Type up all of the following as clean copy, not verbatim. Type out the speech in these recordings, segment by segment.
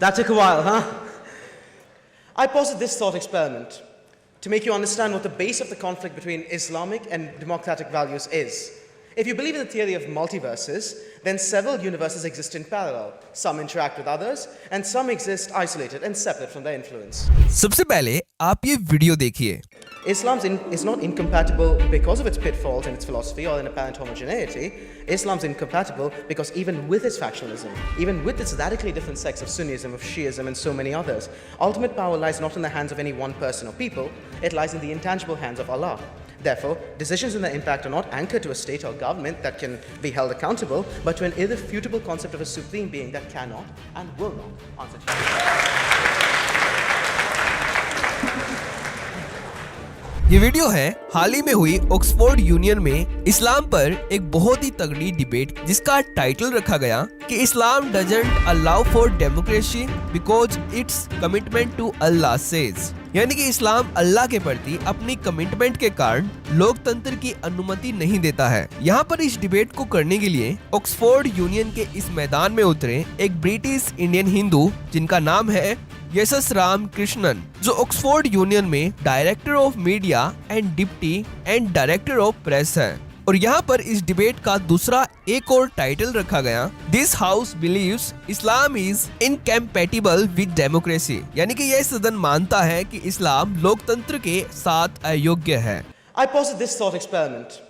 That took a while, huh? I posited this thought experiment to make you understand what the base of the conflict between Islamic and democratic values is. If you believe in the theory of multiverses, then several universes exist in parallel. Some interact with others, and some exist isolated and separate from their influence. सबसे पहले आप ये video देखिए। Islam is not incompatible because of its pitfalls in its philosophy or in apparent homogeneity. Islam's incompatible because even with its factionalism, even with its radically different sects of Sunnism, of Shiism, and so many others, ultimate power lies not in the hands of any one person or people, it lies in the intangible hands of Allah. Therefore, decisions and their impact are not anchored to a state or government that can be held accountable, but to an irrefutable concept of a supreme being that cannot and will not answer to ये video है हाल ही में हुई Oxford union में इस्लाम पर एक बहुत ही तगड़ी debate, जिसका टाइटल रखा गया कि Islam doesn't allow for democracy because its commitment to Allah says, यानी कि इस्लाम अल्लाह के प्रति अपनी कमिटमेंट के कारण लोकतंत्र की अनुमति नहीं देता है। यहाँ पर इस डिबेट को करने के लिए ऑक्सफोर्ड यूनियन के इस मैदान में उतरे एक ब्रिटिश इंडियन हिंदू जिनका नाम है यशस राम कृष्णन, जो ऑक्सफोर्ड यूनियन में director of media and deputy and director of press है। और यहाँ पर इस डिबेट का दूसरा एक और टाइटल रखा गया, this house believes Islam is incompatible with democracy, यानी कि यह सदन मानता है कि इस्लाम लोकतंत्र के साथ अयोग्य है। I posited this thought experiment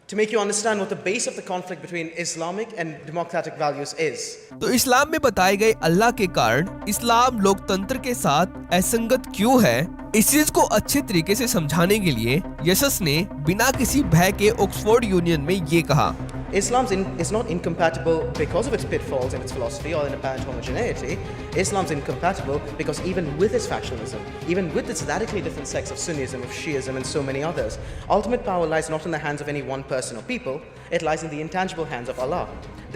to make you understand what the base of the conflict between Islamic and democratic values is. तो इस्लाम में बताए गए अल्लाह के कारण इस्लाम लोकतंत्र के साथ असंगत क्यों है, इस चीज को अच्छे तरीके से समझाने के लिए यशस ने बिना किसी भय के ऑक्सफोर्ड यूनियन में ये कहा, Islam is not incompatible because of its pitfalls in its philosophy or in apparent homogeneity. Islam's incompatible because even with its factionalism, even with its radically different sects of Sunnism, of Shiism, and so many others, ultimate power lies not in the hands of any one person or people, it lies in the intangible hands of Allah.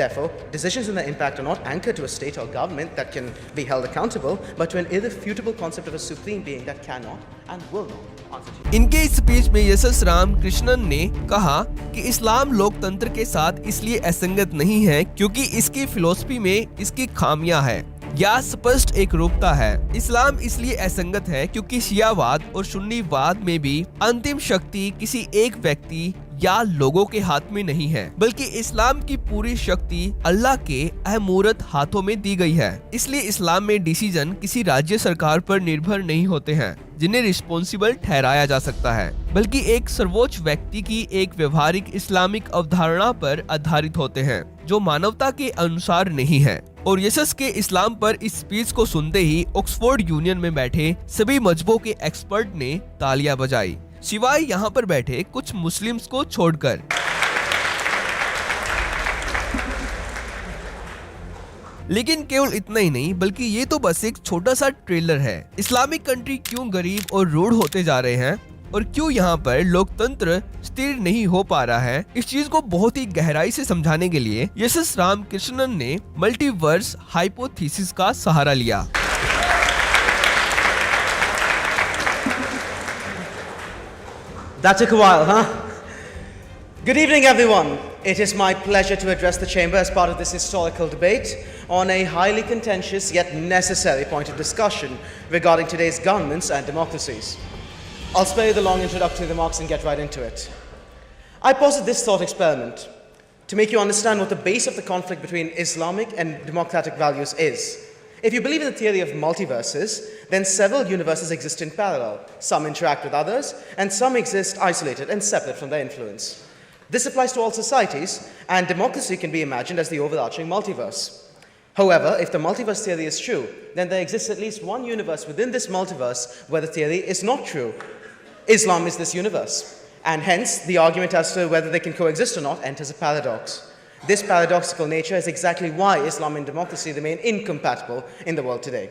Therefore, decisions and their impact are not anchored to a state or government that can be held accountable, but to an irrefutable concept of a supreme being that cannot and will not answer to. इनके speech में यशस राम कृष्णन ने कहा कि इस्लाम लोकतंत्र के साथ इसलिए असंगत नहीं है क्योंकि इसकी फिलॉसफी में इसकी खामियां है या स्पष्ट एक रूपता है। इस्लाम इसलिए असंगत है क्योंकि शियावाद और सुन्नीवाद में भी अंतिम शक्ति किसी एक व्यक्ति या लोगों के हाथ में नहीं है, बल्कि इस्लाम की पूरी शक्ति अल्लाह के अमूर्त हाथों में दी गई है। इसलिए इस्लाम में डिसीजन किसी राज्य सरकार पर निर्भर नहीं होते हैं जिन्हें रिस्पॉन्सिबल ठहराया जा सकता है, बल्कि एक सर्वोच्च व्यक्ति की एक व्यवहारिक इस्लामिक अवधारणा पर आधारित होते हैं जो मानवता के अनुसार नहीं है। और यशस के इस्लाम पर इस स्पीच को सुनते ही ऑक्सफोर्ड यूनियन में बैठे सभी मजहबों के एक्सपर्ट ने तालियां बजाई, सिवाय यहाँ पर बैठे कुछ मुस्लिम्स को छोड़कर। लेकिन केवल इतना ही नहीं, बल्कि ये तो बस एक छोटा सा ट्रेलर है। इस्लामिक कंट्री क्यों गरीब और रूढ़ होते जा रहे हैं और क्यों यहाँ पर लोकतंत्र स्थिर नहीं हो पा रहा है, इस चीज को बहुत ही गहराई से समझाने के लिए यशस राम कृष्णन ने मल्टीवर्स हाइपोथेसिस का सहारा लिया। That took a while, huh? Good evening, everyone. It is my pleasure to address the chamber as part of this historical debate on a highly contentious yet necessary point of discussion regarding today's governments and democracies. I'll spare you the long introductory remarks and get right into it. I posited this thought experiment to make you understand what the base of the conflict between Islamic and democratic values is. If you believe in the theory of multiverses, then several universes exist in parallel. Some interact with others, and some exist isolated and separate from their influence. This applies to all societies, and democracy can be imagined as the overarching multiverse. However, if the multiverse theory is true, then there exists at least one universe within this multiverse where the theory is not true. Islam is this universe, and hence the argument as to whether they can coexist or not enters a paradox. This paradoxical nature is exactly why Islam and democracy remain incompatible in the world today.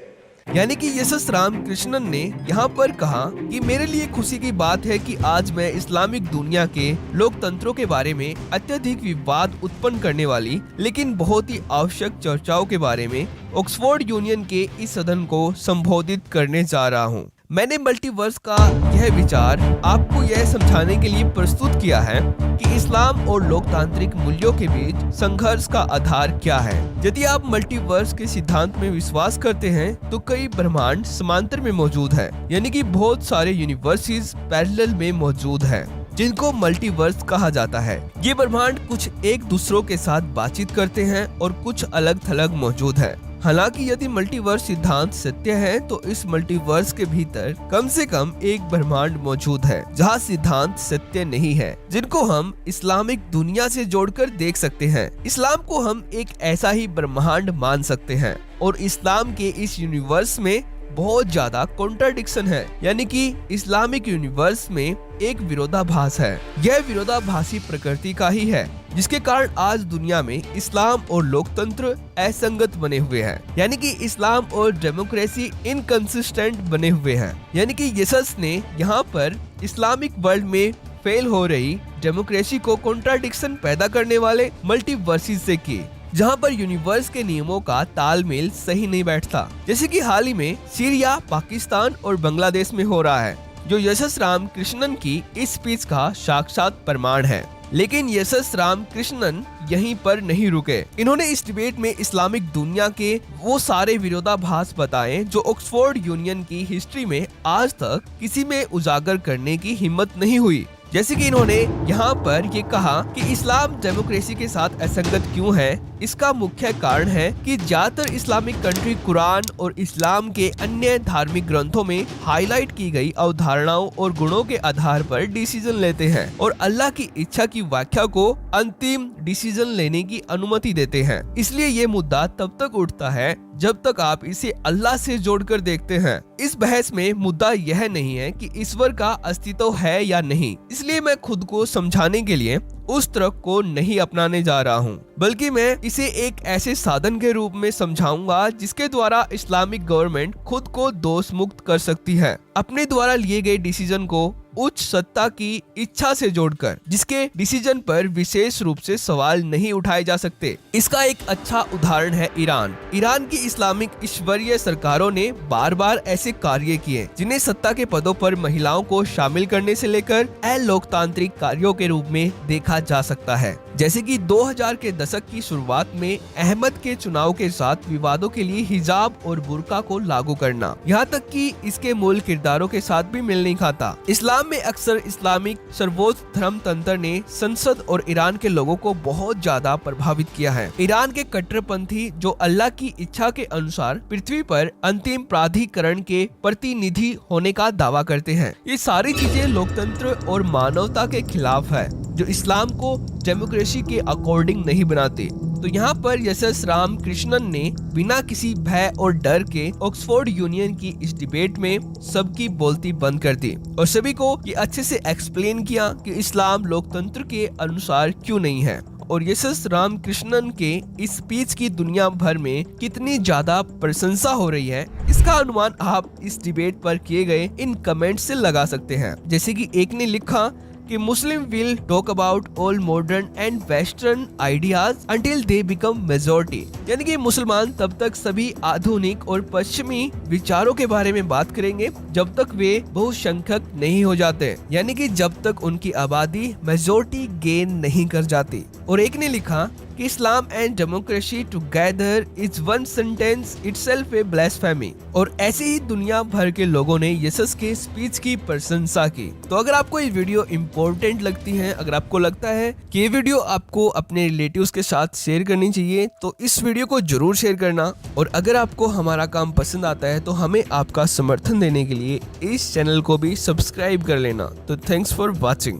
यानी कि यशस राम कृष्णन ने यहाँ पर कहा कि मेरे लिए खुशी की बात है कि आज मैं इस्लामिक दुनिया के लोकतंत्रों के बारे में अत्यधिक विवाद उत्पन्न करने वाली लेकिन बहुत ही आवश्यक चर्चाओं के बारे में ऑक्सफोर्ड यूनियन के इस सदन को संबोधित करने जा रहा हूँ। मैंने मल्टीवर्स का यह विचार आपको यह समझाने के लिए प्रस्तुत किया है कि इस्लाम और लोकतांत्रिक मूल्यों के बीच संघर्ष का आधार क्या है। यदि आप मल्टीवर्स के सिद्धांत में विश्वास करते हैं तो कई ब्रह्मांड समांतर में मौजूद है, यानी कि बहुत सारे यूनिवर्सेस पैरेलल में मौजूद है जिनको मल्टीवर्स कहा जाता है। ये ब्रह्मांड कुछ एक दूसरों के साथ बातचीत करते हैं और कुछ अलग थलग मौजूद है। हालांकि यदि मल्टीवर्स सिद्धांत सत्य है तो इस मल्टीवर्स के भीतर कम से कम एक ब्रह्मांड मौजूद है जहां सिद्धांत सत्य नहीं है, जिनको हम इस्लामिक दुनिया से जोड़कर देख सकते हैं। इस्लाम को हम एक ऐसा ही ब्रह्मांड मान सकते हैं और इस्लाम के इस यूनिवर्स में बहुत ज्यादा कॉन्ट्राडिक्शन है, यानी कि इस्लामिक यूनिवर्स में एक विरोधाभास है। यह विरोधाभासी प्रकृति का ही है जिसके कारण आज दुनिया में इस्लाम और लोकतंत्र असंगत बने हुए हैं, यानी कि इस्लाम और डेमोक्रेसी इनकंसिस्टेंट बने हुए हैं। यानी कि यीशु ने यहाँ पर इस्लामिक वर्ल्ड में फेल हो रही डेमोक्रेसी को कॉन्ट्राडिक्शन पैदा करने वाले मल्टीवर्सेस से की, जहां पर यूनिवर्स के नियमों का तालमेल सही नहीं बैठता, जैसे कि हाल ही में सीरिया, पाकिस्तान और बांग्लादेश में हो रहा है, जो यशस राम कृष्णन की इस स्पीच का साक्षात प्रमाण है। लेकिन यशस राम कृष्णन यहीं पर नहीं रुके। इन्होंने इस डिबेट में इस्लामिक दुनिया के वो सारे विरोधाभास बताए जो ऑक्सफोर्ड यूनियन की हिस्ट्री में आज तक किसी में उजागर करने की हिम्मत नहीं हुई। जैसे कि इन्होंने यहाँ पर ये कहा कि इस्लाम डेमोक्रेसी के साथ असंगत क्यों है। इसका मुख्य कारण है कि ज्यादातर इस्लामिक कंट्री कुरान और इस्लाम के अन्य धार्मिक ग्रंथों में हाईलाइट की गई अवधारणाओं और गुणों के आधार पर डिसीजन लेते हैं और अल्लाह की इच्छा की व्याख्या को अंतिम डिसीजन लेने की अनुमति देते हैं। इसलिए ये मुद्दा तब तक उठता है जब तक आप इसे अल्लाह से जोड़कर देखते हैं। इस बहस में मुद्दा यह नहीं है कि ईश्वर का अस्तित्व है या नहीं, इसलिए मैं खुद को समझाने के लिए उस तर्क को नहीं अपनाने जा रहा हूँ, बल्कि मैं इसे एक ऐसे साधन के रूप में समझाऊंगा जिसके द्वारा इस्लामिक गवर्नमेंट खुद को दोष मुक्त कर सकती है, अपने द्वारा लिए गए डिसीजन को उच्च सत्ता की इच्छा से जोड़कर, जिसके डिसीजन पर विशेष रूप से सवाल नहीं उठाए जा सकते। इसका एक अच्छा उदाहरण है ईरान। ईरान की इस्लामिक ईश्वरीय सरकारों ने बार बार ऐसे कार्य किए जिन्हें सत्ता के पदों पर महिलाओं को शामिल करने से लेकर अलोकतांत्रिक कार्यों के रूप में देखा जा सकता है, जैसे कि 2000 के दशक की शुरुआत में अहमद के चुनाव के साथ विवादों के लिए हिजाब और बुर्का को लागू करना, यहाँ तक कि इसके मूल किरदारों के साथ भी मेल नहीं खाता। इस्लाम में अक्सर इस्लामिक सर्वोच्च धर्म तंत्र ने संसद और ईरान के लोगों को बहुत ज्यादा प्रभावित किया है। ईरान के कट्टरपंथी जो अल्लाह की इच्छा के अनुसार पृथ्वी पर अंतिम प्राधिकरण के प्रतिनिधि होने का दावा करते हैं। ये सारी चीजें लोकतंत्र और मानवता के खिलाफ है, जो इस्लाम को डेमोक्रेसी के अकॉर्डिंग नहीं बनाते। तो यहाँ पर यशस राम कृष्णन ने बिना किसी भय और डर के ऑक्सफोर्ड यूनियन की इस डिबेट में सबकी बोलती बंद कर दी और सभी को ये अच्छे से एक्सप्लेन किया कि इस्लाम लोकतंत्र के अनुसार क्यों नहीं है और यशस राम कृष्णन के इस स्पीच की दुनिया भर में कितनी ज्यादा प्रशंसा हो रही है, इसका अनुमान आप इस डिबेट पर किए गए इन कमेंट से लगा सकते हैं। जैसे कि एक ने लिखा कि Muslim will talk about all modern and western ideas until they become majority, यानी कि मुसलमान तब तक सभी आधुनिक और पश्चिमी विचारों के बारे में बात करेंगे जब तक वे बहुसंख्यक नहीं हो जाते, यानी कि जब तक उनकी आबादी मेजॉरिटी गेन नहीं कर जाती। और एक ने लिखा कि इस्लाम and democracy together is one sentence itself A blasphemy, और ऐसे ही दुनिया भर के लोगों ने यीशु के स्पीच की प्रशंसा की। तो अगर आपको ये वीडियो इम्पोर्टेंट लगती है, अगर आपको लगता है कि ये वीडियो आपको अपने रिलेटिव्स के साथ शेयर करनी चाहिए, तो इस वीडियो को जरूर शेयर करना। और अगर आपको हमारा काम पसंद आता है तो हमें आपका समर्थन देने के लिए इस चैनल को भी सब्सक्राइब कर लेना। तो थैंक्स फॉर वॉचिंग।